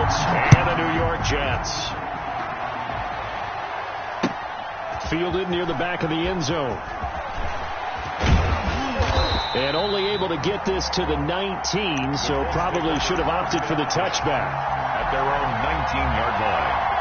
Colts and the New York Jets. Fielded near the back of the end zone. And only able to get this to the 19, so probably should have opted for the touchback. At their own 19-yard line.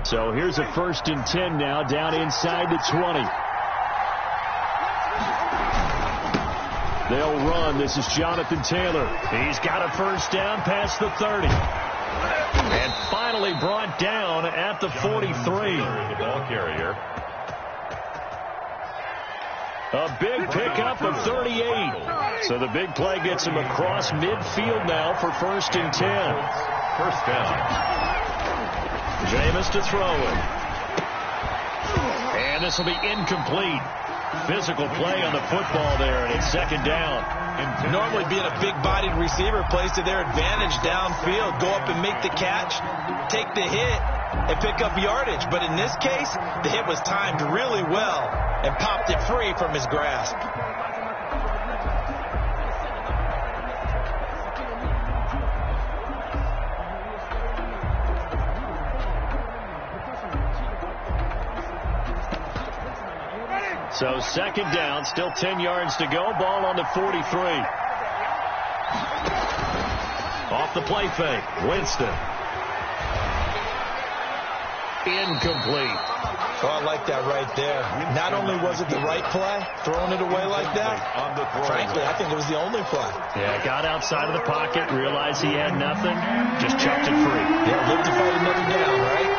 So here's a 1st and 10 now, down inside the 20. They'll run. This is Jonathan Taylor. He's got a 1st down past the 30. And finally brought down at the 43. The ball carrier. A big pickup of 38. So the big play gets him across midfield now for 1st and 10. 1st down. Jameis to throw it. And this will be incomplete. Physical play on the football there, and it's 2nd down. Normally being a big-bodied receiver plays to their advantage downfield. Go up and make the catch, take the hit, and pick up yardage. But in this case, the hit was timed really well and popped it free from his grasp. So 2nd down, still 10 yards to go. Ball on the 43. Off the play fake. Winston. Incomplete. Oh, I like that right there. Not only was it the right play, throwing it away like that, frankly, I think it was the only play. Yeah, got outside of the pocket, realized he had nothing, just chucked it free. Yeah, live to fight another down, right?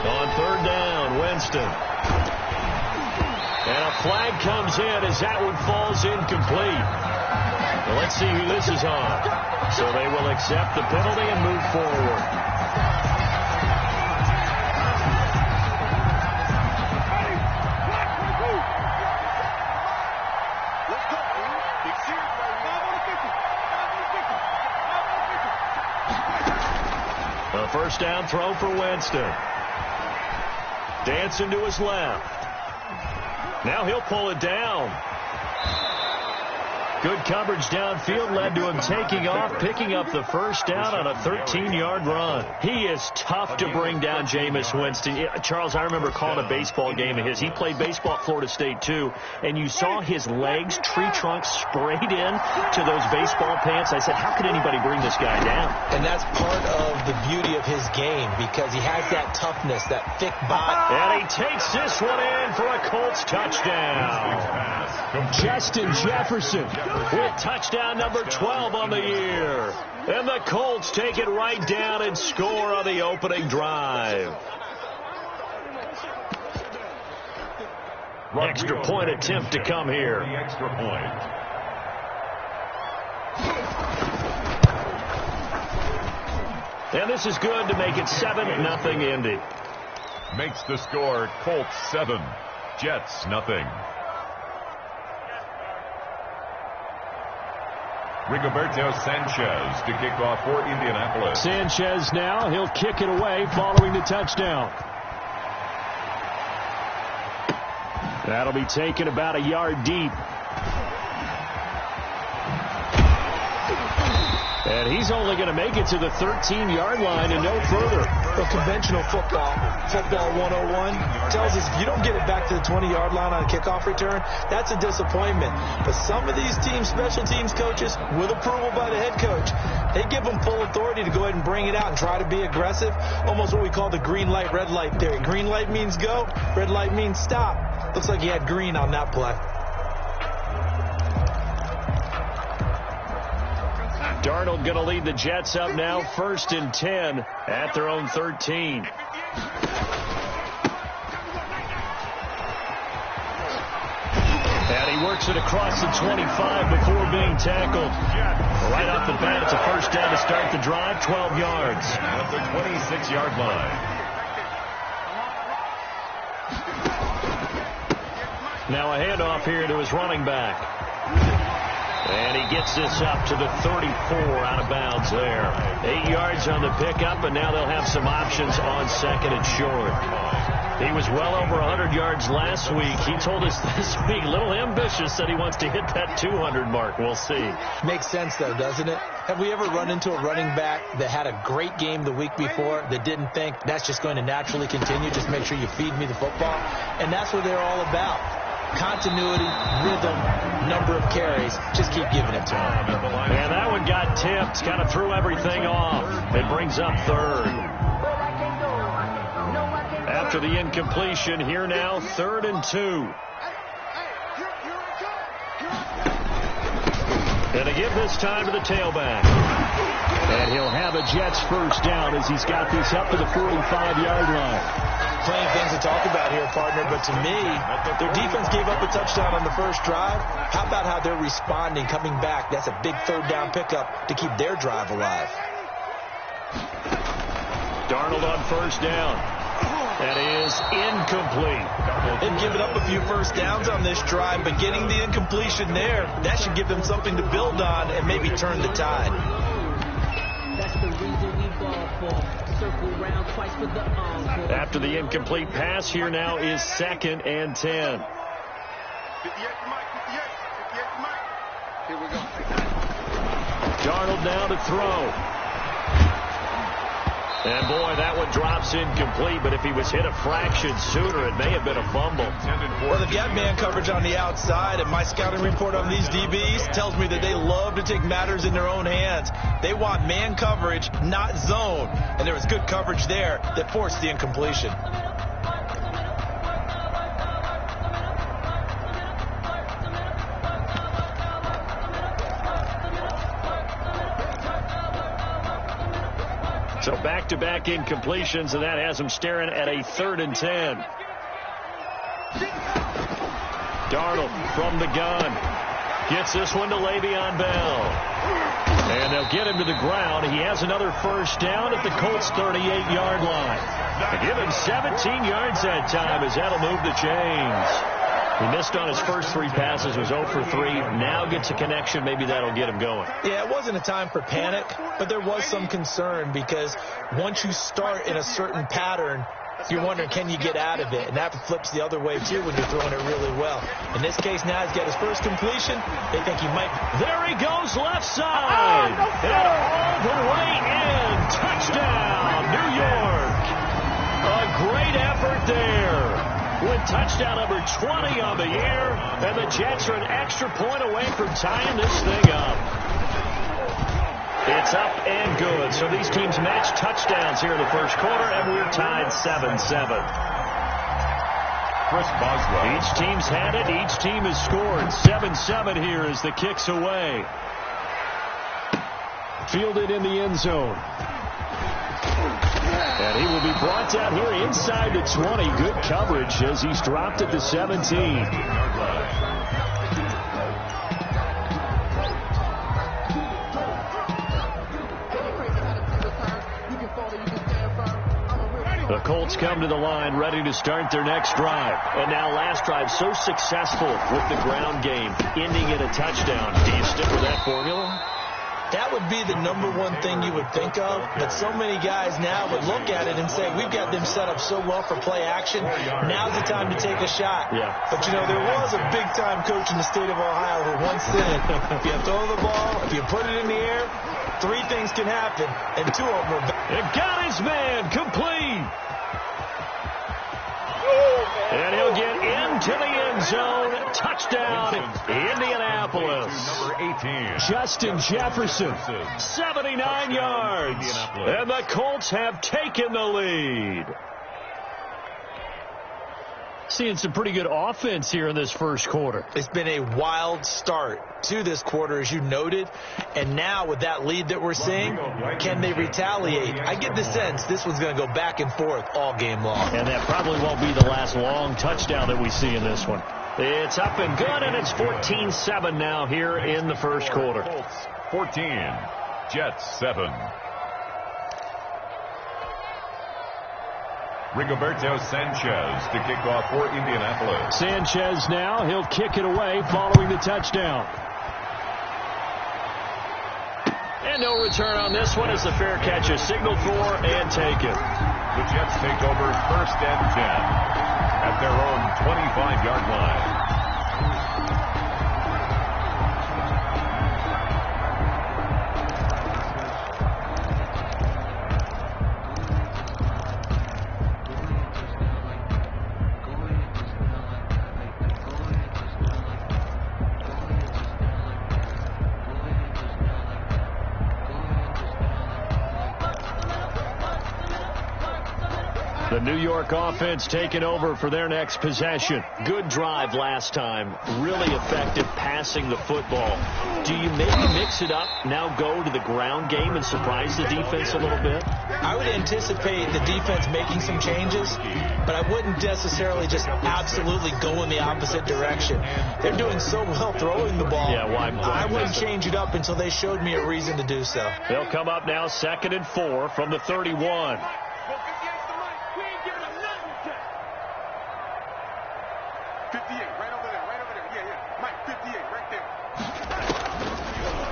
On 3rd down, Winston. And a flag comes in as that one falls incomplete. Well, let's see who this is on. So they will accept the penalty and move forward. A 1st down throw for Winston. Dancing to his left. Now he'll pull it down. Good coverage downfield led to him taking off, picking up the 1st down on a 13-yard run. He is tough to bring down, Jameis Winston. Charles, I remember calling a baseball game of his. He played baseball at Florida State, too, and you saw his legs, tree trunks sprayed in to those baseball pants. I said, how could anybody bring this guy down? And that's part of the beauty of his game because he has that toughness, that thick body. And he takes this one in for a Colts touchdown. Justin Jefferson with touchdown number 12 on the year. And the Colts take it right down and score on the opening drive. Extra point attempt to come here. The extra point. And this is good to make it 7-0 Indy. Makes the score Colts 7, Jets nothing. Rigoberto Sanchez to kick off for Indianapolis. Sanchez now, he'll kick it away following the touchdown. That'll be taken about a yard deep. And he's only going to make it to the 13-yard line and no further. Well, conventional football 101, tells us if you don't get it back to the 20-yard line on a kickoff return, that's a disappointment. But some of these teams, special teams coaches, with approval by the head coach, they give them full authority to go ahead and bring it out and try to be aggressive, almost what we call the green light, red light theory. Green light means go, red light means stop. Looks like he had green on that play. Darnold going to lead the Jets up now, 1st and 10 at their own 13. And he works it across the 25 before being tackled. Right off the bat, it's a 1st down to start the drive, 12 yards. At the 26-yard line. Now a handoff here to his running back. And he gets this up to the 34 out of bounds there. 8 yards on the pickup, and now they'll have some options on second and short. He was well over 100 yards last week. He told us this week, a little ambitious, said he wants to hit that 200 mark. We'll see. Makes sense, though, doesn't it? Have we ever run into a running back that had a great game the week before that didn't think that's just going to naturally continue? Just make sure you feed me the football. And that's what they're all about. Continuity, rhythm, number of carries. Just keep giving it to him. And that one got tipped, kind of threw everything off. It brings up third. After the incompletion, here now, 3rd and 2. And to give this time to the tailback. And he'll have a Jets first down as he's got this up to the 45-yard line. Plenty of things to talk about here, partner, but to me, their defense gave up a touchdown on the first drive. How about how they're responding, coming back? That's a big 3rd down pickup to keep their drive alive. Darnold on first down. That is incomplete. They've given up a few first downs on this drive, but getting the incompletion there, that should give them something to build on and maybe turn the tide. That's the reason we ball for. Circle round twice for the After the incomplete pass, here now is 2nd and 10. Here we go. Darnold now to throw. And, boy, that one drops incomplete, but if he was hit a fraction sooner, it may have been a fumble. Well, if you have man coverage on the outside, and my scouting report on these DBs tells me that they love to take matters in their own hands. They want man coverage, not zone. And there was good coverage there that forced the incompletion. So back-to-back incompletions, and that has him staring at a 3rd and 10. Darnold from the gun. Gets this one to Le'Veon Bell. And they'll get him to the ground. He has another first down at the Colts' 38-yard line. They give him 17 yards that time as that'll move the chains. He missed on his first 3 passes, was 0 for 3. Now gets a connection. Maybe that'll get him going. Yeah, it wasn't a time for panic, but there was some concern because once you start in a certain pattern, you're wondering, can you get out of it? And that flips the other way, too, when you're throwing it really well. In this case, now he's got his first completion. They think he might. There he goes, left side. And all the way in. Touchdown, New York. A great effort there. With touchdown number 20 on the year, and the Jets are an extra point away from tying this thing up. It's up and good. So these teams match touchdowns here in the first quarter, and we're tied 7-7. Chris Boswell. Each team's had it. Each team has scored. 7-7 here as the kick's away. Fielded in the end zone. And he will be brought down here inside the 20. Good coverage as he's dropped at the 17. The Colts come to the line ready to start their next drive. And now last drive so successful with the ground game, ending in a touchdown. Do you stick with that formula? That would be the number one thing you would think of, but so many guys now would look at it and say, we've got them set up so well for play action, now's the time to take a shot. Yeah. But, you know, there was a big-time coach in the state of Ohio who once said, if you throw the ball, if you put it in the air, 3 things can happen, and 2 of them are bad. It got his man complete. And he'll get into the end zone. Touchdown, Indianapolis. Number 18. Justin Jefferson, 79 yards. And the Colts have taken the lead. Seeing some pretty good offense here in this first quarter. It's been a wild start to this quarter, as you noted. And now with that lead that we're seeing, can they retaliate? I get the sense this one's going to go back and forth all game long. And that probably won't be the last long touchdown that we see in this one. It's up and good, and it's 14-7 now here in the first quarter. Colts 14, Jets 7. Rigoberto Sanchez to kick off for Indianapolis. Sanchez now, he'll kick it away following the touchdown. And no return on this one as the fair catch is signaled for and taken. The Jets take over 1st and 10 at their own 25-yard line. The New York offense taking over for their next possession. Good drive last time. Really effective passing the football. Do you maybe mix it up, now go to the ground game and surprise the defense a little bit? I would anticipate the defense making some changes, but I wouldn't necessarily just absolutely go in the opposite direction. They're doing so well throwing the ball. Yeah, why I wouldn't change it up until they showed me a reason to do so. They'll come up now 2nd and 4 from the 31.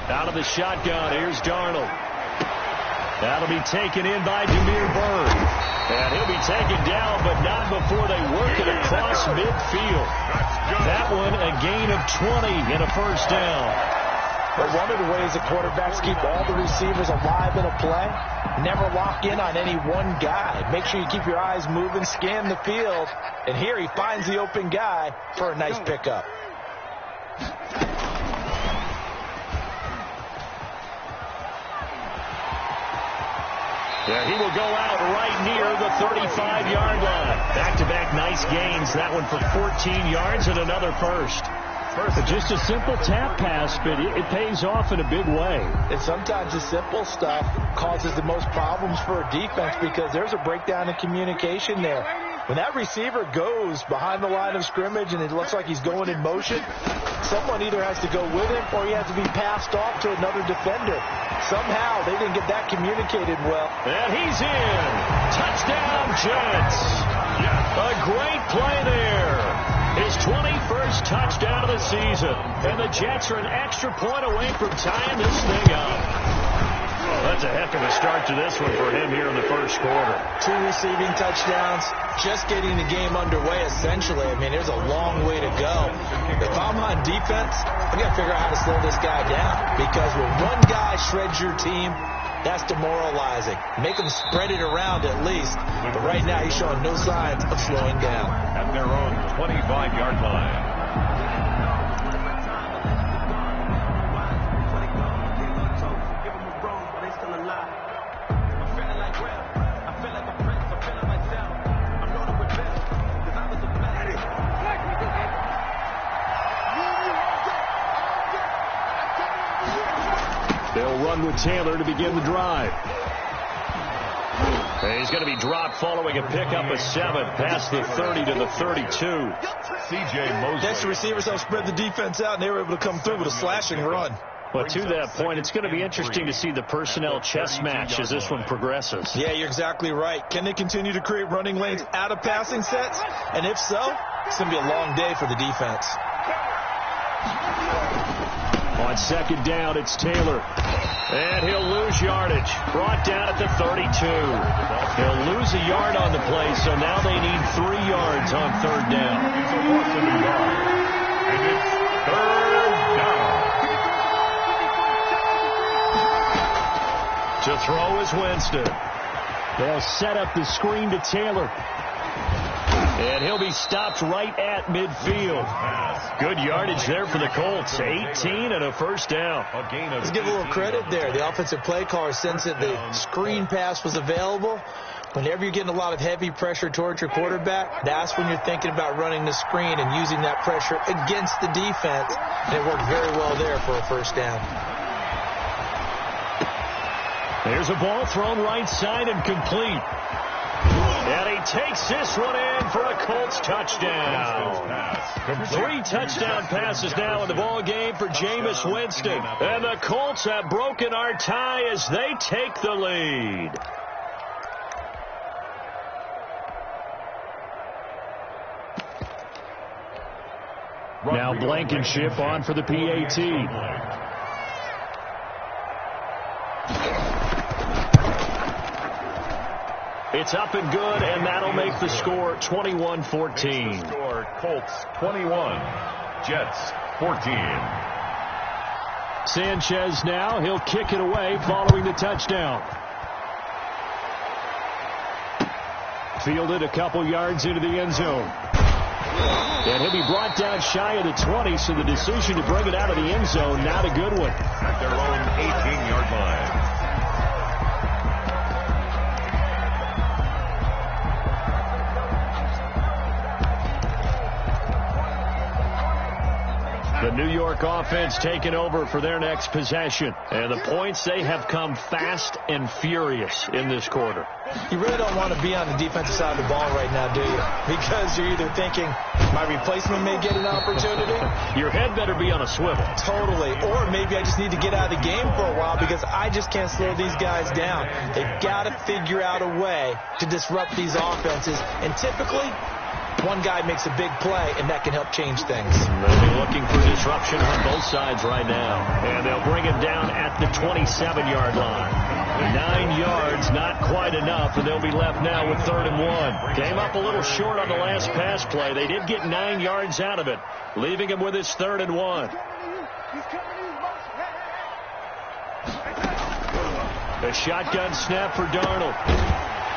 Out of the shotgun, here's Darnold. That'll be taken in by Demir Bird. And he'll be taken down, but not before they work it across midfield. That one a gain of 20 and a 1st down. But one of the ways the quarterbacks keep all the receivers alive in a play, never lock in on any one guy. Make sure you keep your eyes moving, scan the field. And here he finds the open guy for a nice pickup. Yeah, he will go out right near the 35-yard line. Back-to-back nice gains. That one for 14 yards and another first. Just a simple tap pass, but it pays off in a big way. And sometimes the simple stuff causes the most problems for a defense because there's a breakdown in communication there. When that receiver goes behind the line of scrimmage and it looks like he's going in motion, someone either has to go with him or he has to be passed off to another defender. Somehow they didn't get that communicated well. And he's in. Touchdown, Jets. A great play there. His 21st touchdown of the season. And the Jets are an extra point away from tying this thing up. Oh, that's a heck of a start to this one for him here in the 1st quarter. 2 receiving touchdowns, just getting the game underway essentially. I mean, there's a long way to go. If I'm on defense, I got to figure out how to slow this guy down. Because when one guy shreds your team, that's demoralizing. Make them spread it around at least. But right now, he's showing no signs of slowing down. At their own 25-yard line. They'll run with Taylor to begin the drive. And he's going to be dropped following a pickup of 7 past the 30 to the 32. C.J. Mosley. Next, the receivers helped spread the defense out, and they were able to come through with a slashing run. But to that point, it's going to be interesting to see the personnel chess match as this one progresses. Yeah, you're exactly right. Can they continue to create running lanes out of passing sets? And if so, it's going to be a long day for the defense. On 2nd down, it's Taylor. And he'll lose yardage. Brought down at the 32. He'll lose a yard on the play, so now they need 3 yards on 3rd down. And it's 3rd down. To throw is Winston. They'll set up the screen to Taylor. And he'll be stopped right at midfield. Good yardage there for the Colts. 18 and a 1st down. Let's give a little credit there. The offensive play caller sensed that the screen pass was available. Whenever you're getting a lot of heavy pressure towards your quarterback, that's when you're thinking about running the screen and using that pressure against the defense. And it worked very well there for a 1st down. There's a ball thrown right side and complete. And he takes this one in for a Colts touchdown. 3 touchdown passes now in the ball game for Jameis Winston. And the Colts have broken our tie as they take the lead. Now Blankenship on for the PAT. It's up and good, and that'll make the score 21-14. Score Colts 21, Jets 14. Sanchez now, he'll kick it away following the touchdown. Fielded a couple yards into the end zone. And he'll be brought down shy of the 20, so the decision to bring it out of the end zone, not a good one. At their own 18-yard line. The New York offense taking over for their next possession. And the points, they have come fast and furious in this quarter. You really don't want to be on the defensive side of the ball right now, do you? Because you're either thinking, my replacement may get an opportunity. Your head better be on a swivel. Totally. Or maybe I just need to get out of the game for a while because I just can't slow these guys down. They've got to figure out a way to disrupt these offenses. And typically, one guy makes a big play, and that can help change things. They'll be looking for disruption on both sides right now. And they'll bring him down at the 27-yard line. 9 yards, not quite enough, and they'll be left now with 3rd and 1. Came up a little short on the last pass play. They did get 9 yards out of it, leaving him with his 3rd and 1. A shotgun snap for Darnold.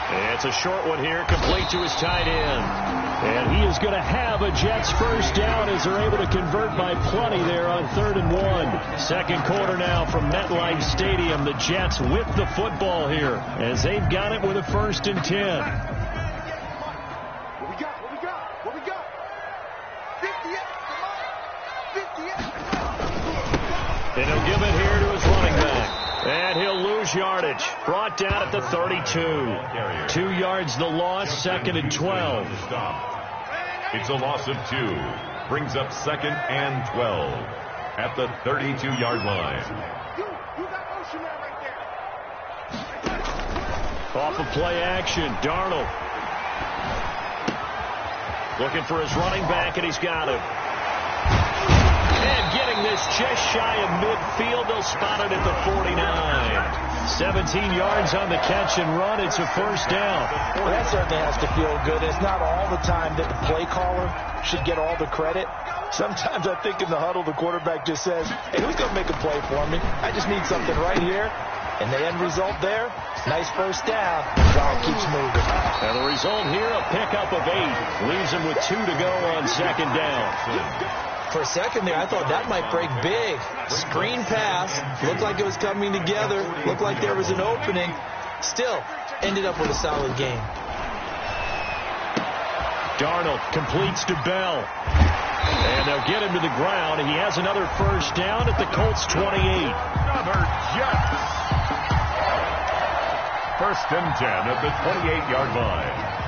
And it's a short one here, complete to his tight end. And he is going to have a Jets first down as they're able to convert by plenty there on 3rd and 1. Second quarter now from MetLife Stadium. The Jets with the football here as they've got it with a 1st and 10. What we got? 58. And he'll give it here to his running back. And he'll lose yardage. Brought down at the 32. 2 yards the loss, 2nd and 12. It's a loss of 2. Brings up 2nd and 12 at the 32-yard line. Off of play action, Darnold. Looking for his running back, and he's got him. And getting this just shy of midfield, they'll spot it at the 49. 17 yards on the catch and run. It's a first down. Well, that certainly has to feel good. It's not all the time that the play caller should get all the credit. Sometimes I think in the huddle, the quarterback just says, hey, who's going to make a play for me? I just need something right here. And the end result there, nice first down. Ball keeps moving. And the result here, a pickup of 8. Leaves him with 2 to go on 2nd down. For a second there, I thought that might break big. Screen pass. Looked like it was coming together. Looked like there was an opening. Still, ended up with a solid game. Darnold completes to Bell. And they'll get him to the ground. He has another first down at the Colts 28. Another Jets. 1st and 10 at the 28-yard line.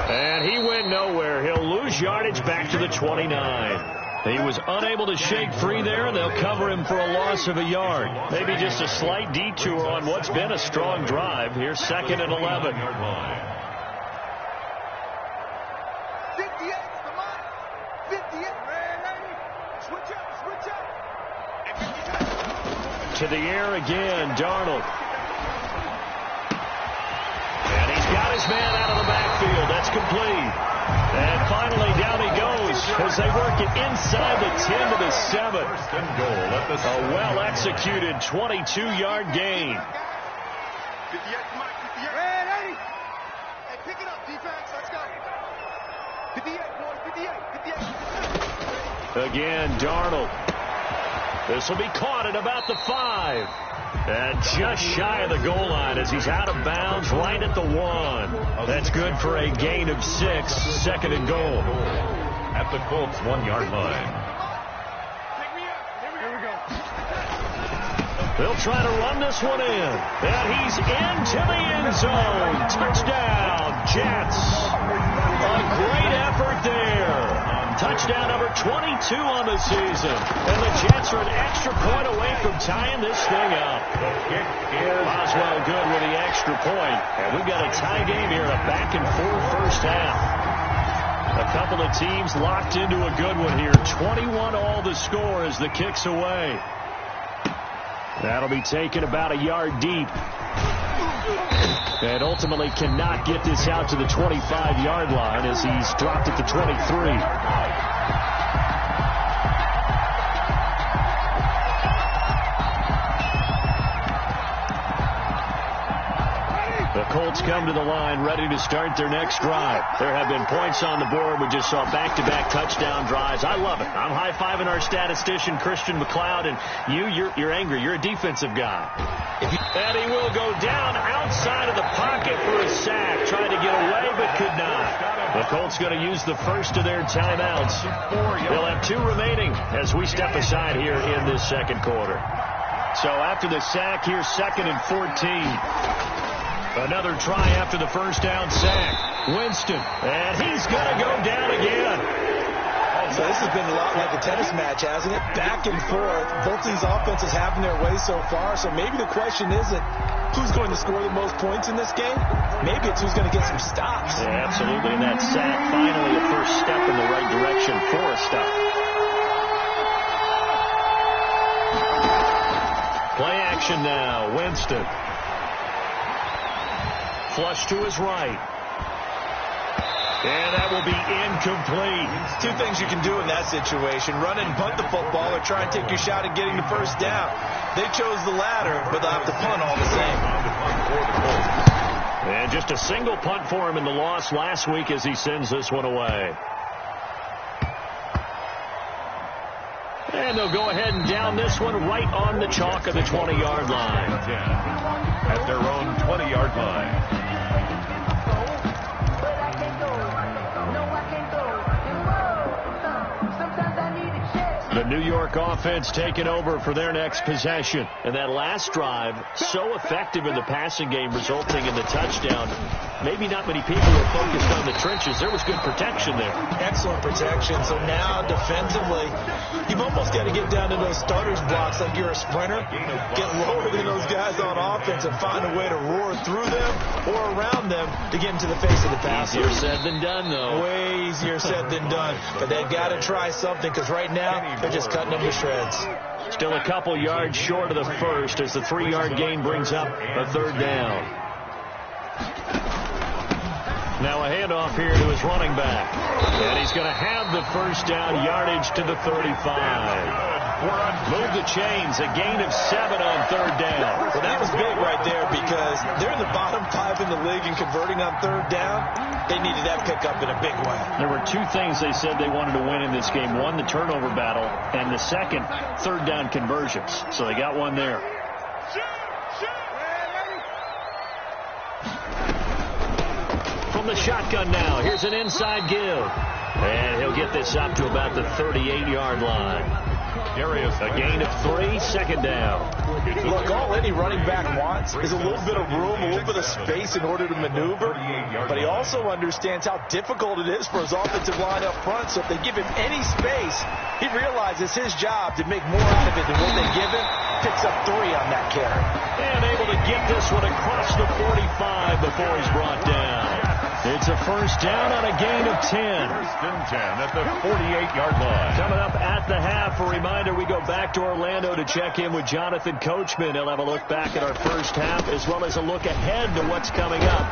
And he went nowhere. He'll lose yardage back to the 29. He was unable to shake free there, and they'll cover him for a loss of a yard. Maybe just a slight detour on what's been a strong drive. Here's 2nd and 11. To the air again, Darnold. And he's got his man out of the backfield. That's complete. And finally, down he goes as they work it inside the 10 to the 7. First and goal at the A well-executed 22-yard gain. 58, come on, 58. Hey, pick it up, defense. Let's go. 58, boys, 58. Again, Darnold. This will be caught at about the 5. And just shy of the goal line as he's out of bounds right at the 1. That's good for a gain of 6. 2nd and goal. At the Colts 1-yard line. Here we go. They'll try to run this one in. And he's into the end zone. Touchdown, Jets. A great effort there. Touchdown number 22 on the season. And the Jets are an extra point away from tying this thing up. Boswell good with the extra point. And we've got a tie game here, a back-and-forth first half. A couple of teams locked into a good one here. 21 all the score as the kick's away. That'll be taken about a yard deep. And ultimately cannot get this out to the 25-yard line as he's dropped at the 23. The Colts come to the line ready to start their next drive. There have been points on the board. We just saw back-to-back touchdown drives. I love it. I'm high-fiving our statistician, Christian McLeod, and you're angry. You're a defensive guy. And he will go down outside of the pocket for a sack. Tried to get away, but could not. The Colts going to use the first of their timeouts. They'll have 2 remaining as we step aside here in this second quarter. So after the sack, here's 2nd and 14. Another try after the first down sack. Winston, and he's going to go down again. So this has been a lot like a tennis match, hasn't it? Back and forth. Both these offenses having their way so far. So maybe the question isn't who's going to score the most points in this game. Maybe it's who's going to get some stops. Yeah, absolutely. And that sack, finally a first step in the right direction for a stop. Play action now. Winston. Flush to his right. And that will be incomplete. 2 things you can do in that situation. Run and punt the football or try and take your shot at getting the first down. They chose the latter, but they'll have to punt all the same. And just a single punt for him in the loss last week as he sends this one away. And they'll go ahead and down this one right on the chalk of the 20-yard line. At their own 20-yard line. The New York offense taking over for their next possession. And that last drive, so effective in the passing game, resulting in the touchdown. Maybe not many people were focused on the trenches. There was good protection there. Excellent protection. So now defensively, you've almost got to get down to those starters blocks like you're a sprinter. Get lower than those guys on offense and find a way to roar through them or around them to get into the face of the passer. Easier said than done, though. Way easier said than done. But they've got to try something because right now they're just cutting them to shreds. Still a couple yards short of the first as the 3-yard gain brings up a 3rd down. Now a handoff here to his running back. And he's going to have the first down, yardage to the 35. Move the chains, a gain of 7 on 3rd down. Well, that was big right there because they're in the bottom 5 in the league and converting on 3rd down. They needed that pickup in a big way. There were 2 things they said they wanted to win in this game. One, the turnover battle, and the second, 3rd down conversions. So they got one there. From the shotgun now, here's an inside give. And he'll get this up to about the 38-yard line. A gain of 3, 2nd down. Look, all any running back wants is a little bit of room, a little bit of space in order to maneuver. But he also understands how difficult it is for his offensive line up front. So if they give him any space, he realizes his job to make more out of it than what they give him. Picks up 3 on that carry. And able to get this one across the 45 before he's brought down. It's a first down on a gain of 10. First and 10 at the 48-yard line. Coming up at the half, a reminder, we go back to Orlando to check in with Jonathan Coachman. He'll have a look back at our first half as well as a look ahead to what's coming up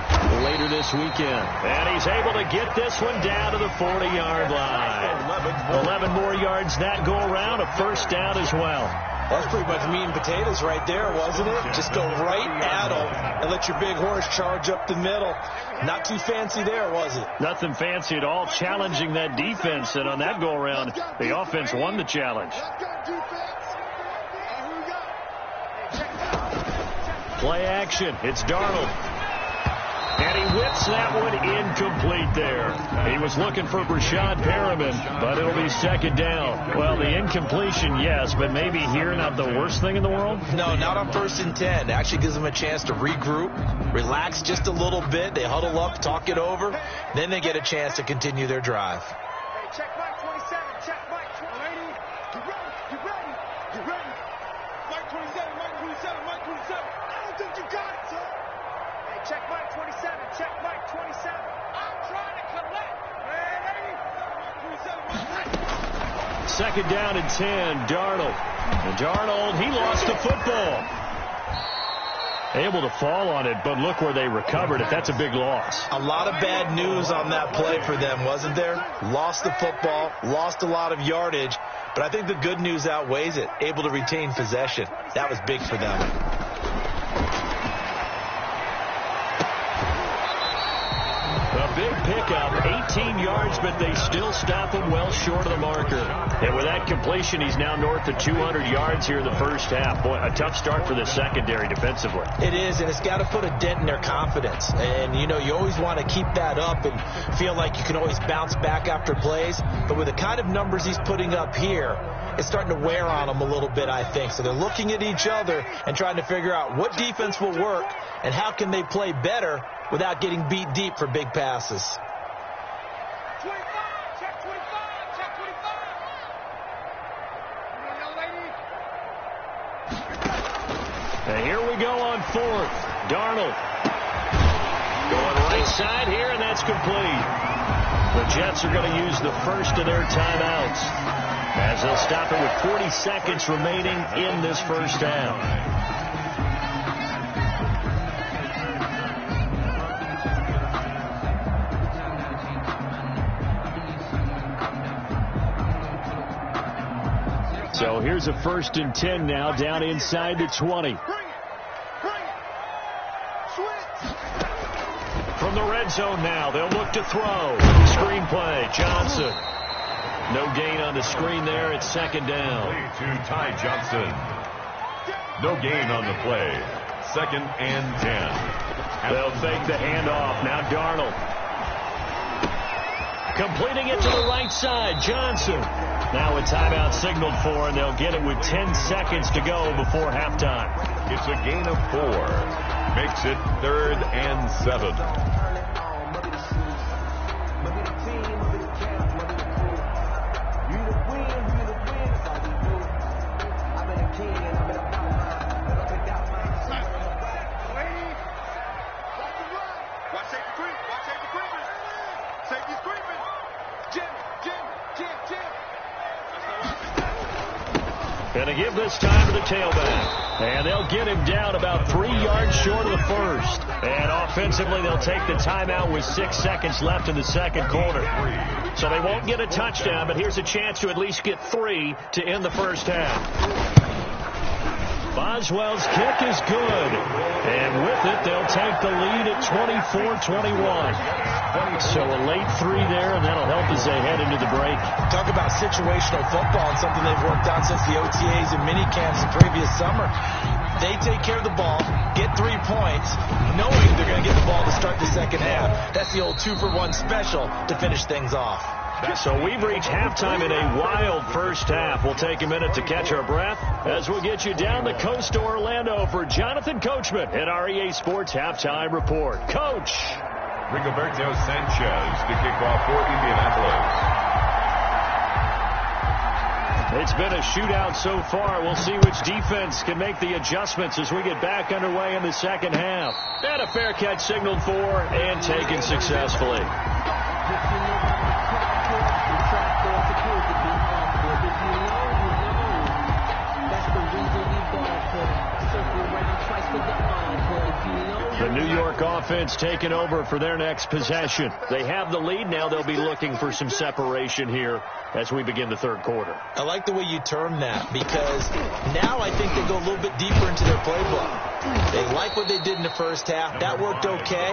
later this weekend. And he's able to get this one down to the 40-yard line. 11 more yards that go around, a first down as well. That's pretty much meat and potatoes right there, wasn't it? Just go right at them and let your big horse charge up the middle. Not too fancy there, was it? Nothing fancy at all, challenging that defense. And on that go-around, the offense won the challenge. Play action. It's Darnold. And he whips that one incomplete there. He was looking for Brashad Perriman, but it'll be second down. Well, the incompletion, yes, but maybe here not the worst thing in the world? No, not on 1st and 10. It actually gives them a chance to regroup, relax just a little bit. They huddle up, talk it over. Then they get a chance to continue their drive. Hey, check Mike 27. Check Mike 20. Get ready. Get ready. Get ready. Mike 27. Mike 27. Mike 27. I don't think you got it, sir. Hey, check Mike 27. Check Mike 27. I'm trying to collect. Ready? Mike 27. Mike 27. Second down and 10, Darnold. And Darnold, he lost the football. Able to fall on it, but look where they recovered it. That's a big loss. A lot of bad news on that play for them, wasn't there? Lost the football, lost a lot of yardage, but I think the good news outweighs it. Able to retain possession. That was big for them. A big pickup, 18 yards, but they still stop him well short of the marker. And with that completion, he's now north of 200 yards here in the first half. Boy, a tough start for the secondary defensively. It is, and it's got to put a dent in their confidence. And, you know, you always want to keep that up and feel like you can always bounce back after plays. But with the kind of numbers he's putting up here, it's starting to wear on them a little bit, I think. So they're looking at each other and trying to figure out what defense will work and how can they play better without getting beat deep for big passes. 25. Check 25. Check 25. Come on, young lady. And here we go on 4th. Darnold going right side here, and that's complete. The Jets are going to use the first of their timeouts as they'll stop it with 40 seconds remaining in this first half. So here's a 1st and 10 now, down inside the 20. Bring it. Bring it. Switch. From the red zone now, they'll look to throw. Screenplay, Johnson. No gain on the screen there. It's second down. Play to Ty Johnson. No gain on the play. 2nd and 10. They'll fake the handoff. Now Darnold. Completing it to the right side, Johnson. Now a timeout signaled for, and they'll get it with 10 seconds to go before halftime. It's a gain of 4. Makes it 3rd and 7. And they give this time to the tailback. And they'll get him down about 3 yards short of the first. And offensively, they'll take the timeout with 6 seconds left in the second quarter. So they won't get a touchdown, but here's a chance to at least get 3 to end the first half. Boswell's kick is good. And with it, they'll take the lead at 24-21. So a late 3 there, and that'll help as they head into the break. Talk about situational football and something they've worked on since the OTAs and mini camps the previous summer. They take care of the ball, get 3 points, knowing they're going to get the ball to start the second half. That's the old 2-for-1 special to finish things off. So we've reached halftime in a wild first half. We'll take a minute to catch our breath as we'll get you down the coast to Orlando for Jonathan Coachman at our EA Sports Halftime Report. Coach. Rigoberto Sanchez to kick off for Indianapolis. It's been a shootout so far. We'll see which defense can make the adjustments as we get back underway in the second half. And a fair catch signaled for and taken successfully. The New York offense taking over for their next possession. They have the lead. Now they'll be looking for some separation here as we begin the third quarter. I like the way you term that because now I think they go a little bit deeper into their playbook. They like what they did in the first half. That worked okay.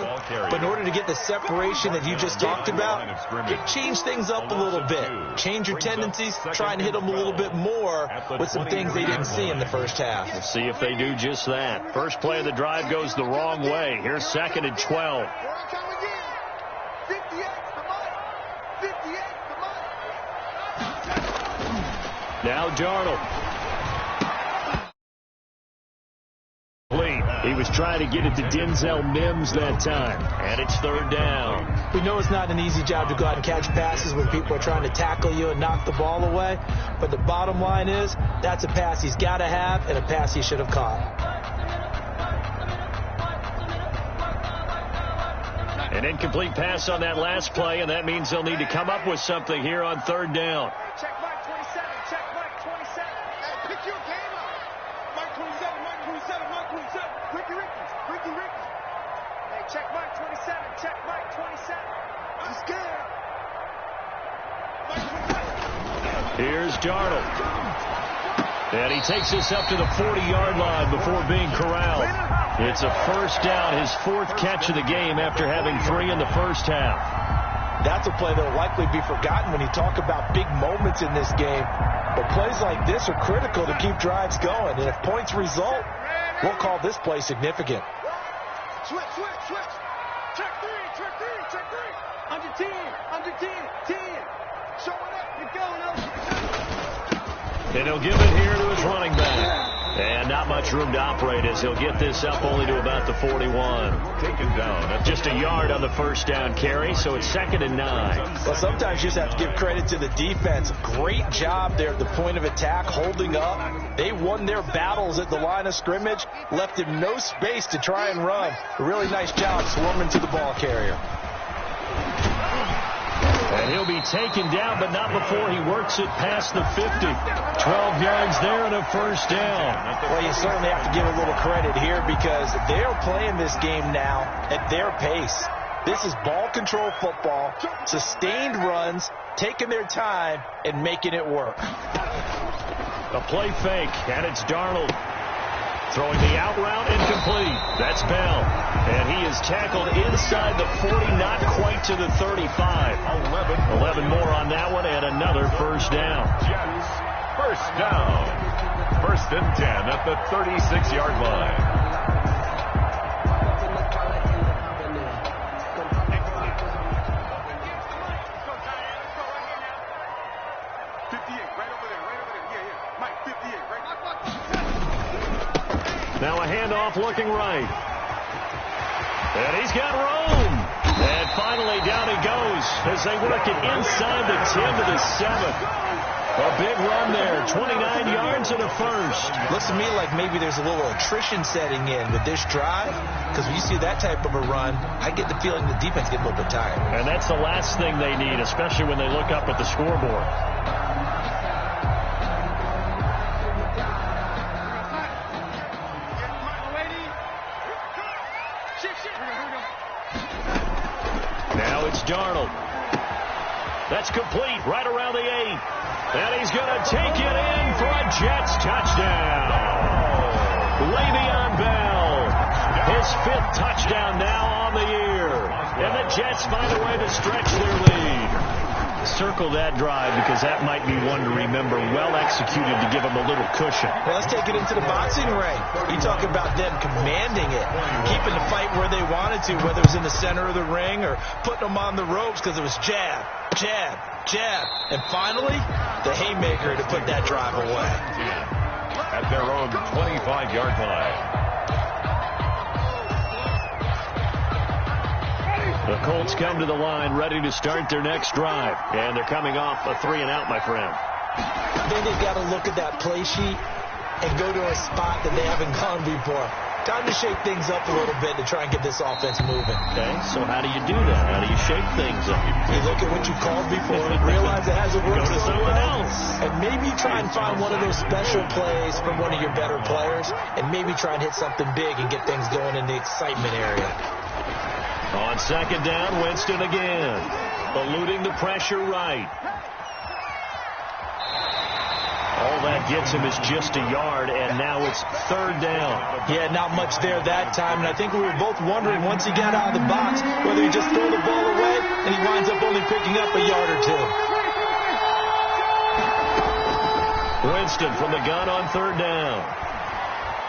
But in order to get the separation that you just talked about, you change things up a little bit. Change your tendencies. Try and hit them a little bit more with some things they didn't see in the first half. We'll see if they do just that. First play of the drive goes the wrong way. Here's 2nd and 12. Now Darnold. He was trying to get it to Denzel Mims that time. And it's 3rd down. We know it's not an easy job to go out and catch passes when people are trying to tackle you and knock the ball away. But the bottom line is, that's a pass he's got to have and a pass he should have caught. An incomplete pass on that last play, and that means they'll need to come up with something here on 3rd down. Check Mike 27. Check Mike 27. Hey, pick your game up. Mike 27. Mike 27. Mike 27. Ricky. Hey, check Mike 27. Check Mike 27. I'm scared. Mike 27. Here's Darnold. And he takes us up to the 40-yard line before being corralled. It's a 1st down, his 4th catch of the game after having 3 in the first half. That's a play that will likely be forgotten when you talk about big moments in this game. But plays like this are critical to keep drives going. And if points result, we'll call this play significant. Switch. Check 3. Under 10. 10. Show it up. You're going up. And he'll give it here to his running back. And not much room to operate as he'll get this up only to about the 41. Taken down. Just a yard on the 1st down carry, so it's 2nd and 9. Well, sometimes you just have to give credit to the defense. Great job there at the point of attack, holding up. They won their battles at the line of scrimmage, left him no space to try and run. A really nice job swarming to the ball carrier. And he'll be taken down, but not before he works it past the 50. 12 yards there and a 1st down. Well, you certainly have to give a little credit here because they're playing this game now at their pace. This is ball control football, sustained runs, taking their time and making it work. A play fake, and it's Darnold. Throwing the out route incomplete. That's Bell. And he is tackled inside the 40, not quite to the 35. 11 more on that one, and another 1st down. Jets, 1st down. 1st and 10 at the 36-yard line. Now a handoff looking right. And he's got room. And finally down he goes as they work it inside the 10 to the 7. A big run there, 29 yards and a 1st. Looks to me like maybe there's a little attrition setting in with this drive, because when you see that type of a run, I get the feeling the defense gets a little bit tired. And that's the last thing they need, especially when they look up at the scoreboard. Now it's Darnold. That's complete right around the 8. And he's going to take it in for a Jets touchdown. Le'Veon Bell, his 5th touchdown now on the year. And the Jets find a way to stretch their lead. Circle that drive because that might be one to remember. Well executed to give them a little cushion. Well, let's take it into the boxing ring. You talk about them commanding it, keeping the fight where they wanted to, whether it was in the center of the ring or putting them on the ropes because it was jab, jab, jab. And finally, the haymaker to put that drive away. At their own 25-yard line. The Colts come to the line ready to start their next drive. And they're coming off a 3-and-out, my friend. Then they've got to look at that play sheet and go to a spot that they haven't gone before. Time to shake things up a little bit to try and get this offense moving. Okay, so how do you do that? How do you shake things up? You look at what you called before and realize it hasn't worked Go to so someone well. else. And maybe try and find one of those special plays from one of your better players and maybe try and hit something big and get things going in the excitement area. On 2nd down, Winston again. Eluding the pressure right. All All that gets him is just a yard, and now it's third down. Yeah, not much there that time, and I think we were both wondering once he got out of the box whether he just throw the ball away and he winds up only picking up a yard or two. Winston from the gun on third down.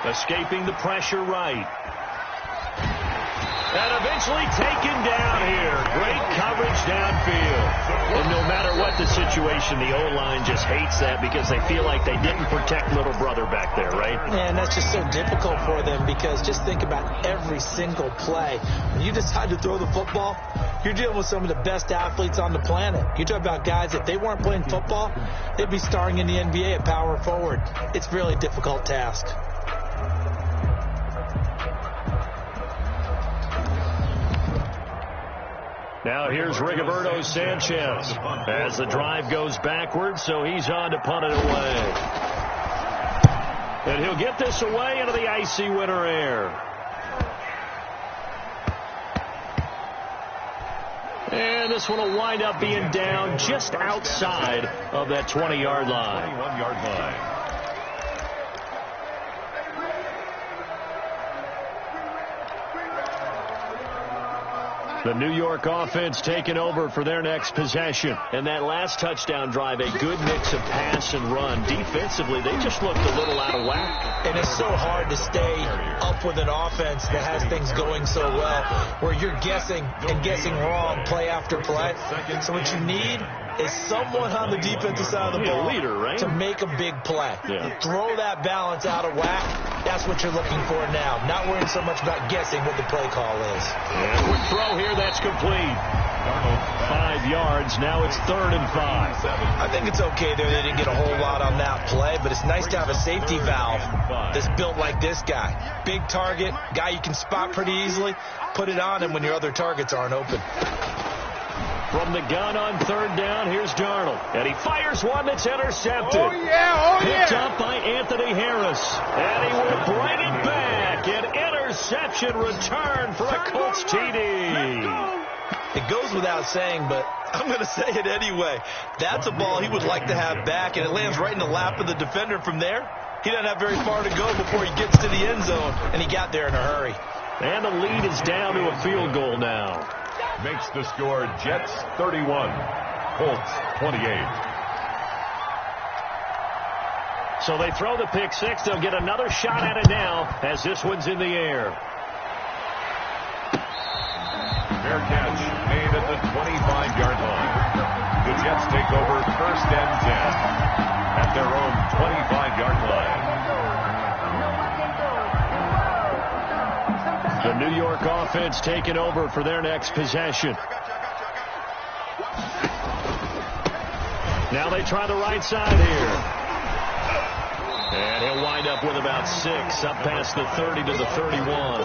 Escaping the pressure right. And eventually taken down here. Great coverage downfield. And no matter what the situation, the O-line just hates that because they feel like they didn't protect little brother back there, right? And that's just so difficult for them because just think about every single play. When you decide to throw the football, you're dealing with some of the best athletes on the planet. You talk about guys, if they weren't playing football, they'd be starring in the NBA at power forward. It's a really difficult task. Now here's Rigoberto Sanchez as the drive goes backwards, so he's on to punt it away. And he'll get this away into the icy winter air. And this one will wind up being down just outside of that 20-yard line. 21-yard line. The New York offense taking over for their next possession. And that last touchdown drive, a good mix of pass and run. Defensively, they just looked a little out of whack. And it's so hard to stay up with an offense that has things going so well, where you're guessing and guessing wrong play after play. So what you need is someone on the defensive side of the ball leader, right? to make a big play. Yeah. Throw that balance out of whack. That's what you're looking for now. Not worrying so much about guessing what the play call is. And quick throw here, that's complete. 5 yards, now it's 3rd and 5. I think it's okay there. They didn't get a whole lot on that play, but it's nice to have a safety valve that's built like this guy. Big target, guy you can spot pretty easily. Put it on him when your other targets aren't open. From the gun on 3rd down, here's Darnold. And he fires one that's intercepted. Picked up by Anthony Harris. And he will bring it back. An interception return for a Colts TD. It goes without saying, but I'm going to say it anyway. That's a ball he would like to have back, and it lands right in the lap of the defender from there. He doesn't have very far to go before he gets to the end zone, and he got there in a hurry. And the lead is down to a field goal now. Makes the score Jets 31, Colts 28. So they throw the pick six. They'll get another shot at it now as this one's in the air. Fair catch made at the 25-yard line. The Jets take over 1st and 10 at their own 25-yard line. The New York offense taking over for their next possession. Now they try the right side here. And he'll wind up with about 6 up past the 30 to the 31.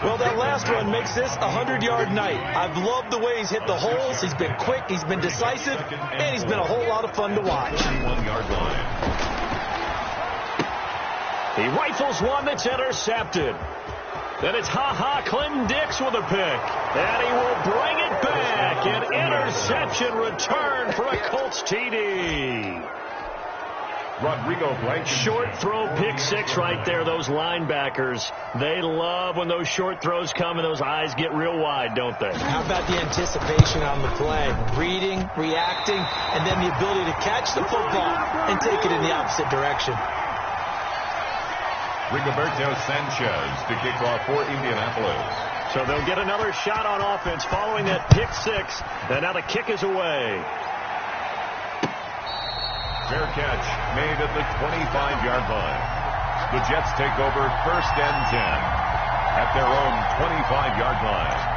Well, that last one makes this a 100-yard night. I've loved the way he's hit the holes. He's been quick, he's been decisive, and he's been a whole lot of fun to watch. 1-yard line. He rifles one that's intercepted. Then it's Clinton Dix with a pick. And he will bring it back. An interception return for a Colts TD. Rodrigo Blank. Short throw pick six right there. Those linebackers, they love when those short throws come and those eyes get real wide, don't they? How about the anticipation on the play? Reading, reacting, and then the ability to catch the football and take it in the opposite direction. Rigoberto Sanchez to kick off for Indianapolis. So they'll get another shot on offense following that pick six. And now the kick is away. Fair catch made at the 25-yard line. The Jets take over 1st and 10 at their own 25-yard line.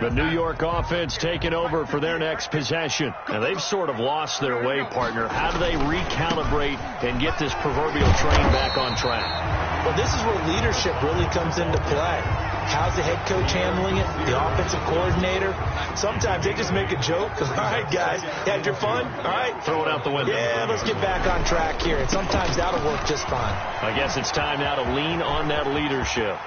The New York offense taking over for their next possession. And they've sort of lost their way, partner. How do they recalibrate and get this proverbial train back on track? Well, this is where leadership really comes into play. How's the head coach handling it? The offensive coordinator? Sometimes they just make a joke. All right, guys, you had your fun? All right. Throw it out the window. Yeah, let's get back on track here. And sometimes that'll work just fine. I guess it's time now to lean on that leadership.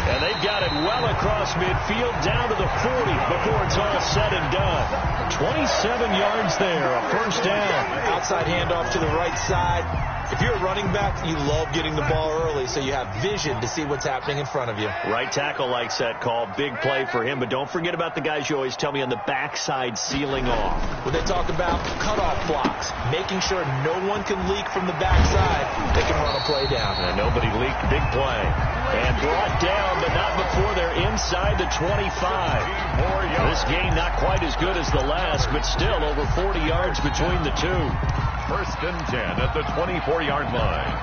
And they've got it well across midfield down to the 40 before it's all said and done. 27 yards there, a first down. Outside handoff to the right side. If you're a running back, you love getting the ball early so you have vision to see what's happening in front of you. Right tackle likes that call. Big play for him. But don't forget about the guys you always tell me on the backside sealing off. When they talk about cutoff blocks, making sure no one can leak from the backside, they can run a play down. And nobody leaked. Big play. And brought down, but not before they're inside the 25. This game not quite as good as the last, but still over 40 yards between the two. First and 10 at the 24-yard line.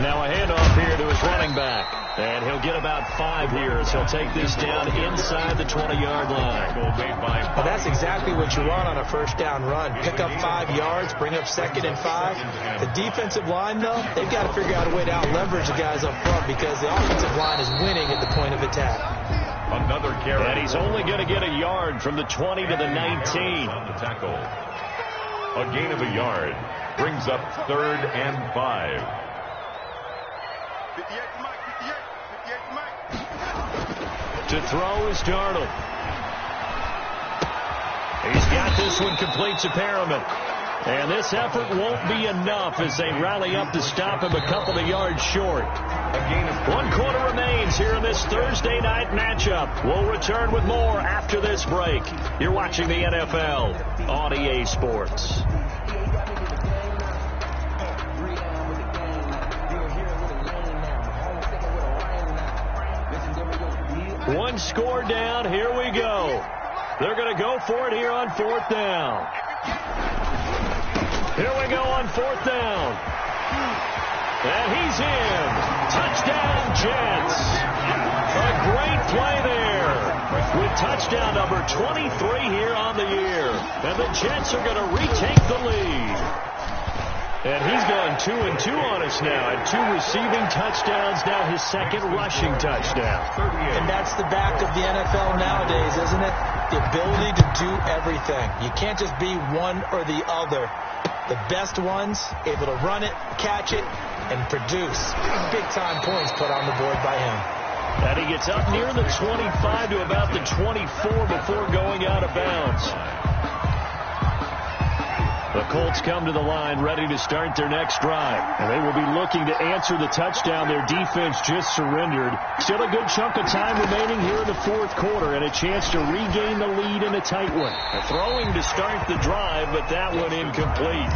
Now a handoff here to his running back. And he'll get about 5 here as he'll take this down inside the 20-yard line. Well, that's exactly what you want on a first down run. Pick up 5 yards, bring up 2nd and 5. The defensive line, though, they've got to figure out a way to out-leverage the guys up front because the offensive line is winning at the point of attack. Another carry. And he's only going to get a yard from the 20 to the 19. On the tackle. A gain of a yard brings up 3rd and 5. 58 to Mike, 58 to Mike. To throw is Darnold. He's got this one complete to Perriman. And this effort won't be enough as they rally up to stop him a couple of yards short. A gain of 1 quarter remains here in this Thursday night matchup. We'll return with more after this break. You're watching the NFL on EA Sports. One score down. Here we go. They're going to go for it here on 4th down. Here we go on 4th down. And he's in. Touchdown, Jets. A great play there with touchdown number 23 here on the year. And the Jets are going to retake the lead. And he's gone 2-2 on us now. And 2 receiving touchdowns, now his 2nd rushing touchdown. And that's the back of the NFL nowadays, isn't it? The ability to do everything. You can't just be one or the other. The best ones, able to run it, catch it, and produce big-time points put on the board by him. And he gets up near the 25 to about the 24 before going out of bounds. The Colts come to the line ready to start their next drive. And they will be looking to answer the touchdown their defense just surrendered. Still a good chunk of time remaining here in the 4th quarter and a chance to regain the lead in a tight one. A throwing to start the drive, but that one incomplete.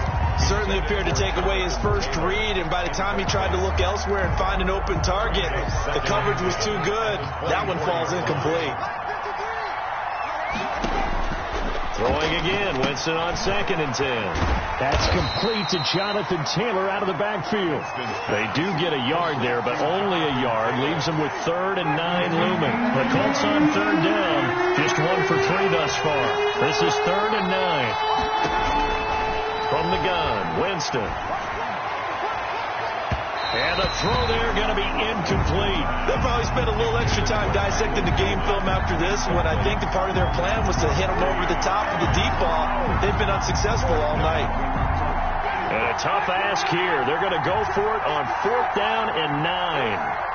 Certainly appeared to take away his first read, and by the time he tried to look elsewhere and find an open target, the coverage was too good. That one falls incomplete. Throwing again, Winston on 2nd and 10. That's complete to Jonathan Taylor out of the backfield. They do get a yard there, but only a yard. Leaves them with 3rd and 9 looming. The Colts on 3rd down. Just 1 for 3 thus far. This is 3rd and 9. From the gun, Winston. And a throw there going to be incomplete. They'll probably spend a little extra time dissecting the game film after this when I think the part of their plan was to hit them over the top of the deep ball. They've been unsuccessful all night. And a tough ask here. They're going to go for it on 4th down and 9.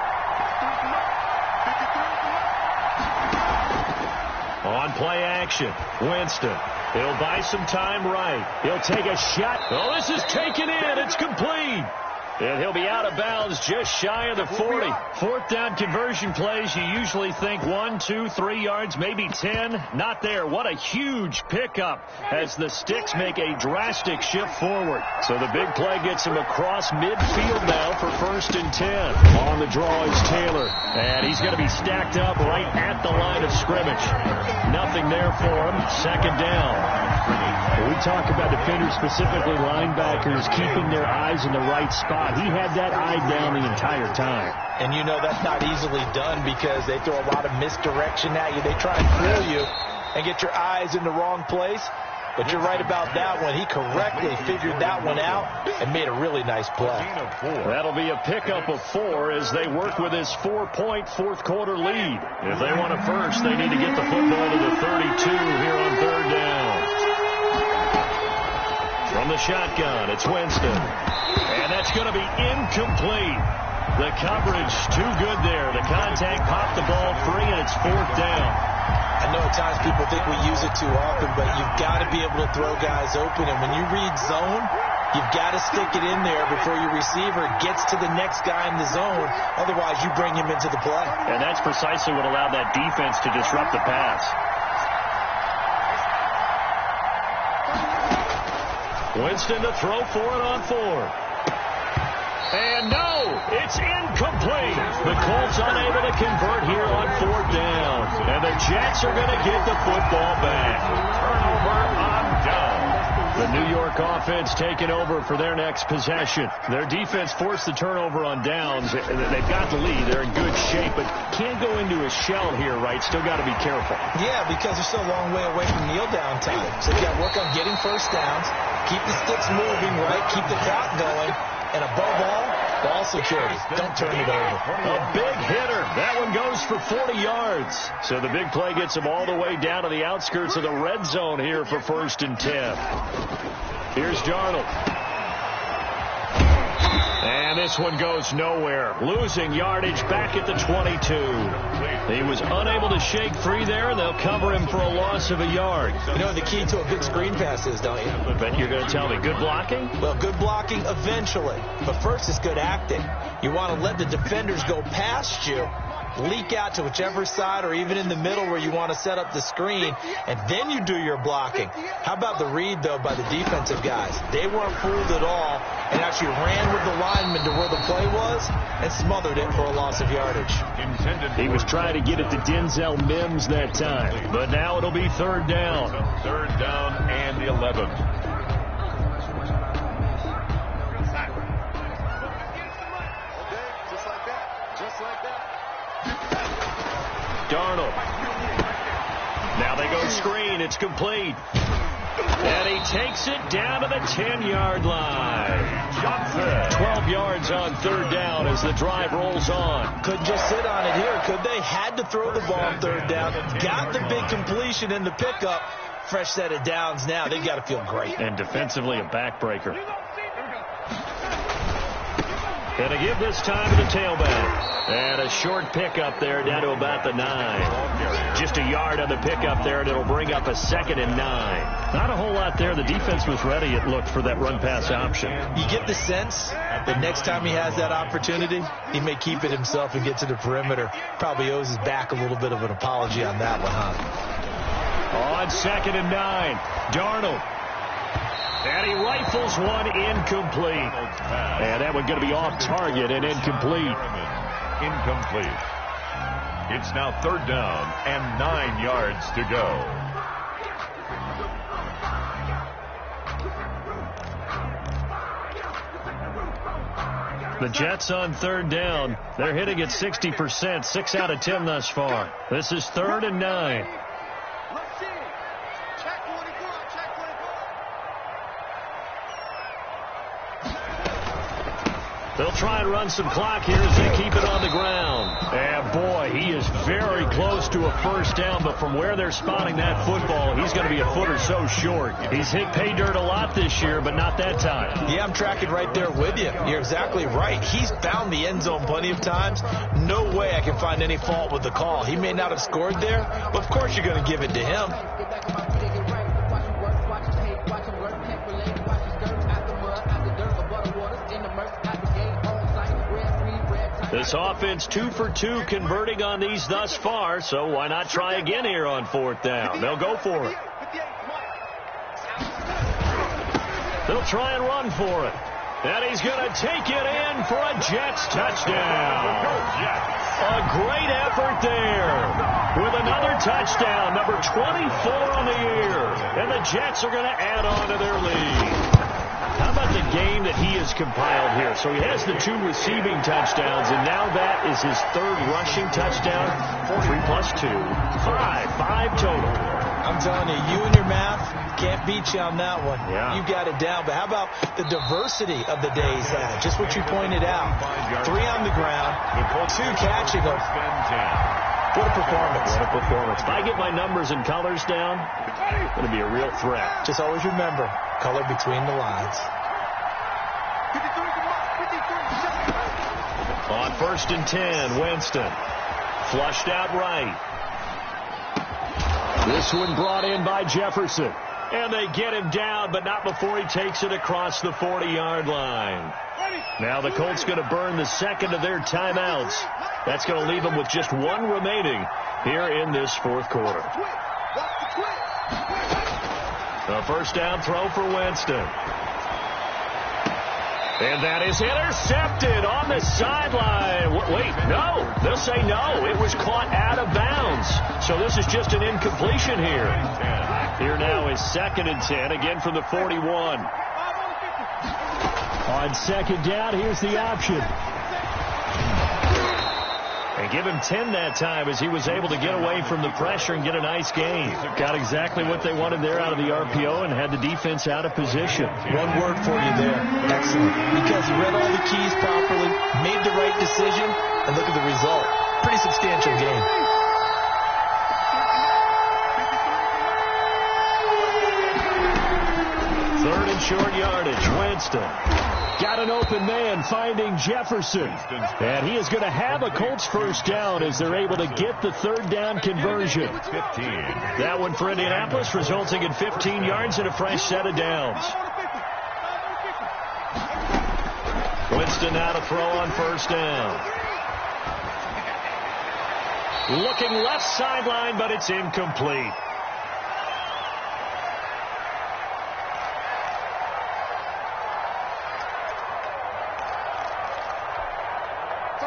On play action, Winston. He'll buy some time right. He'll take a shot. Oh, this is taken in. It's complete. And he'll be out of bounds just shy of the 40. 4th down conversion plays, you usually think 1, 2, 3 yards, maybe 10. Not there. What a huge pickup as the Sticks make a drastic shift forward. So the big play gets him across midfield now for 1st and 10. On the draw is Taylor. And he's going to be stacked up right at the line of scrimmage. Nothing there for him. 2nd down. We talk about defenders, specifically linebackers, keeping their eyes in the right spot. He had that eye down the entire time. And you know that's not easily done because they throw a lot of misdirection at you. They try and fool you. and get your eyes in the wrong place. But you're right about that one. He correctly figured that one out and made a really nice play. That'll be a pickup of 4 as they work with his 4-point fourth-quarter lead. If they want a first, they need to get the football to the 32 here on third down. From the shotgun, it's Winston. And that's going to be incomplete. The coverage too good there. The contact popped the ball free, and it's fourth down. I know at times people think we use it too often, but you've got to be able to throw guys open. And when you read zone, you've got to stick it in there before your receiver gets to the next guy in the zone. Otherwise, you bring him into the play. And that's precisely what allowed that defense to disrupt the pass. Winston to throw for it on 4. And no, it's incomplete. The Colts unable to convert here on fourth down. And the Jets are going to get the football back. Turnover on down. The New York offense taking over for their next possession. Their defense forced the turnover on downs. They've got the lead. They're in good shape, but can't go into a shell here, right? Still got to be careful. Yeah, because they're still a long way away from kneel down time. So they've got to work on getting first downs, keep the sticks moving, right? Keep the clock going. And above all, ball security. Don't turn it over. A big hitter. That one goes for 40 yards. So the big play gets him all the way down to the outskirts of the red zone here for 1st and 10. Here's Darnold. And this one goes nowhere. Losing yardage back at the 22. He was unable to shake free there, and they'll cover him for a loss of a yard. You know what the key to a good screen pass is, don't you? I bet you're going to tell me good blocking? Well, good blocking eventually. But first it's good acting. You want to let the defenders go past you, leak out to whichever side or even in the middle where you want to set up the screen, and then you do your blocking. How about the read, though, by the defensive guys? They weren't fooled at all and actually ran with the lineman to where the play was and smothered it for a loss of yardage. He was trying to get it to Denzel Mims that time, but now it'll be third down. Third down and 11. Darnold. Now they go screen. It's complete. And he takes it down to the 10-yard line. Johnson. 12 yards on third down as the drive rolls on. Couldn't just sit on it here, could they? Had to throw the ball on third down. Got the big completion in the pickup. Fresh set of downs now. They've got to feel great. And defensively a backbreaker. And to give this time to the tailback. And a short pickup there down to about the 9. Just a yard on the pickup there, and it'll bring up a 2nd and 9. Not a whole lot there. The defense was ready, it looked, for that run-pass option. You get the sense that next time he has that opportunity, he may keep it himself and get to the perimeter. Probably owes his back a little bit of an apology on that one, huh? On 2nd and 9, Darnold. And he rifles one incomplete. And that one going to be off target and incomplete. Incomplete. It's now third down and 9 yards to go. The Jets on third down. They're hitting at 60%, 6 out of 10 thus far. This is 3rd and 9. They'll try and run some clock here as they keep it on the ground. And boy, he is very close to a first down, but from where they're spotting that football, he's going to be a foot or so short. He's hit pay dirt a lot this year, but not that time. Yeah, I'm tracking right there with you. You're exactly right. He's found the end zone plenty of times. No way I can find any fault with the call. He may not have scored there, but of course you're going to give it to him. This offense 2 for 2 converting on these thus far, so why not try again here on fourth down? They'll go for it. They'll try and run for it. And he's going to take it in for a Jets touchdown. A great effort there with another touchdown, number 24 on the year. And the Jets are going to add on to their lead. How about the game that he has compiled here? So he has the 2 receiving touchdowns, and now that is his 3rd rushing touchdown. 3 plus 2, 5 total. I'm telling you, you and your math can't beat you on that one. Yeah. You got it down. But how about the diversity of the day he's had? Just what you pointed out. 3 on the ground, 2 catching them. What a performance. What a performance. If I get my numbers and colors down, it's going to be a real threat. Just always remember, color between the lines. On 1st and 10, Winston. Flushed out right. This one brought in by Jefferson. And they get him down, but not before he takes it across the 40-yard line. Now the Colts going to burn the second of their timeouts. That's going to leave them with just 1 remaining here in this 4th quarter. A first down throw for Winston. And that is intercepted on the sideline. Wait, no. They'll say no. It was caught out of bounds. So this is just an incompletion here. Here now is 2nd and 10, again from the 41. On 2nd down, here's the option. And give him 10 that time as he was able to get away from the pressure and get a nice gain. Got exactly what they wanted there out of the RPO and had the defense out of position. One word for you there. Excellent. Because he read all the keys properly, made the right decision, and look at the result. Pretty substantial game. Third and short yardage. Winston. Got an open man finding Jefferson. And he is going to have a Colts first down as they're able to get the 3rd down conversion. 15. That one for Indianapolis, resulting in 15 yards and a fresh set of downs. Winston now to throw on 1st down. Looking left sideline, but it's incomplete.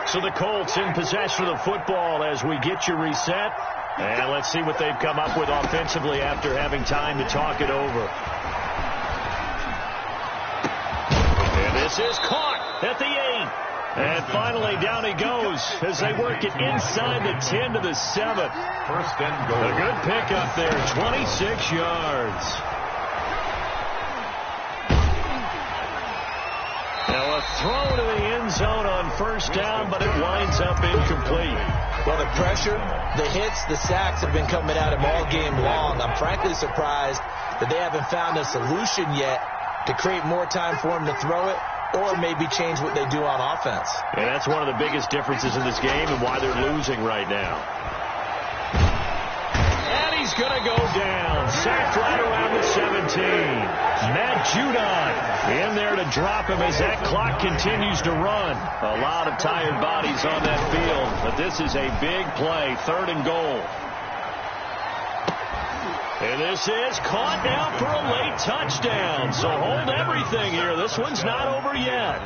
So the Colts in possession of the football as we get you reset. And let's see what they've come up with offensively after having time to talk it over. And this is caught at the 8. And finally down he goes as they work it inside the 10 to the 7. 1st and goal. A good pickup there, 26 yards. Now a throw to the end zone on 1st down, but it winds up incomplete. Well, the pressure, the hits, the sacks have been coming at him all game long. I'm frankly surprised that they haven't found a solution yet to create more time for him to throw it or maybe change what they do on offense. And that's one of the biggest differences in this game and why they're losing right now. And he's going to go down. Sacked right around the 17. Matt Judon in there to drop him as that clock continues to run. A lot of tired bodies on that field, but this is a big play. 3rd and goal. And this is caught now for a late touchdown. So hold everything here. This one's not over yet.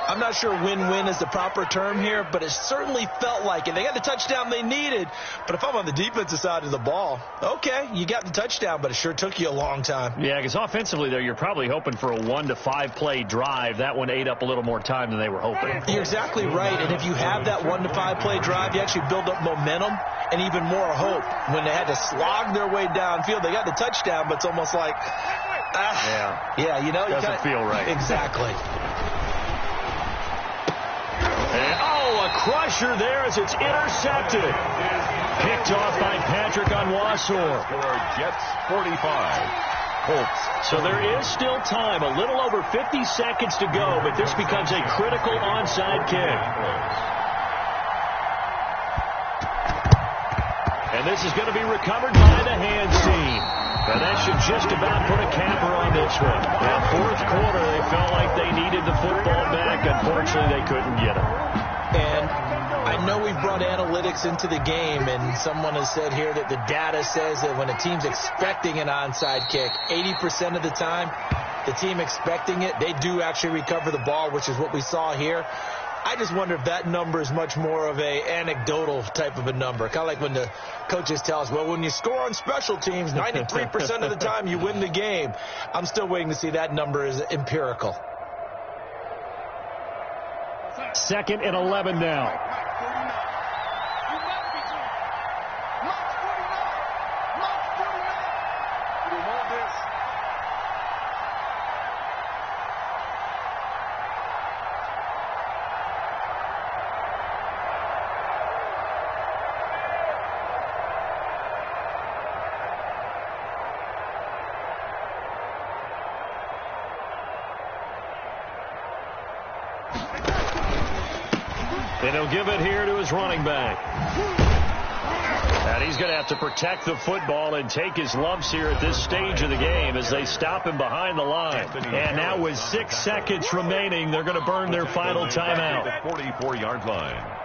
I'm not sure win-win is the proper term here, but it certainly felt like it. They got the touchdown they needed, but if I'm on the defensive side of the ball, okay, you got the touchdown, but it sure took you a long time. Yeah, because offensively there, you're probably hoping for a 1 to 5 play drive. That one ate up a little more time than they were hoping. You're exactly right, and if you have that 1 to 5 play drive, you actually build up momentum and even more hope. When they had to slog their way downfield, they got the touchdown, but it's almost like, yeah, you know, doesn't feel right. Exactly. And, a crusher there as it's intercepted. Picked off by Patrick Onwuasor. Jets 45. Colts. So there is still time, a little over 50 seconds to go, but this becomes a critical onside kick. And this is going to be recovered by the hands team. And that should just about put a capper on this one. Now, 4th quarter, they felt like they needed the football back. Unfortunately, they couldn't get it. And I know we've brought analytics into the game, and someone has said here that the data says that when a team's expecting an onside kick, 80% of the time, the team expecting it, they do actually recover the ball, which is what we saw here. I just wonder if that number is much more of a anecdotal type of a number. Kind of like when the coaches tell us, well, when you score on special teams, 93% of the time you win the game. I'm still waiting to see that number is empirical. 2nd and 11 now. And he'll give it here to his running back. And he's going to have to protect the football and take his lumps here at this stage of the game as they stop him behind the line. And now with 6 seconds remaining, they're going to burn their final timeout. 44-yard line.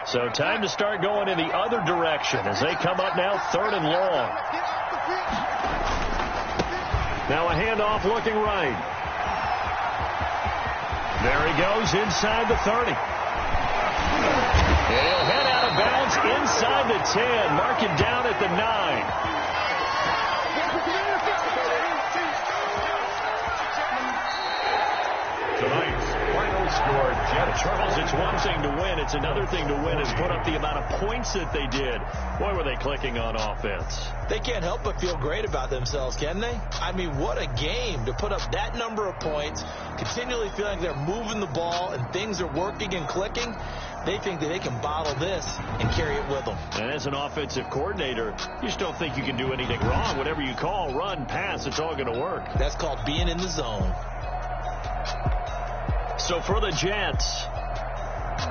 So time to start going in the other direction as they come up now 3rd and long. Now a handoff looking right. There he goes inside the 30. And he'll head out of bounds inside the 10. Mark him down at the 9. Tonight's final score, Jets. Charles, it's one thing to win. It's another thing to win is put up the amount of points that they did. Boy, were they clicking on offense. They can't help but feel great about themselves, can they? I mean, what a game to put up that number of points, continually feeling they're moving the ball and things are working and clicking. They think that they can bottle this and carry it with them. And as an offensive coordinator, you just don't think you can do anything wrong. Whatever you call, run, pass, it's all going to work. That's called being in the zone. So for the Jets,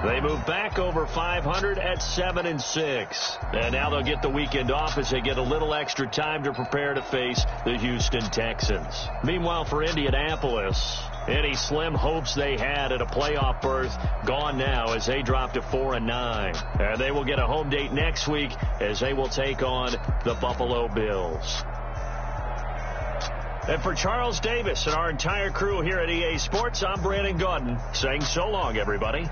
they move back over 500 at 7-6. And now they'll get the weekend off as they get a little extra time to prepare to face the Houston Texans. Meanwhile, for Indianapolis, any slim hopes they had at a playoff berth gone now as they drop to 4-9. And they will get a home date next week as they will take on the Buffalo Bills. And for Charles Davis and our entire crew here at EA Sports, I'm Brandon Gaudin saying so long, everybody.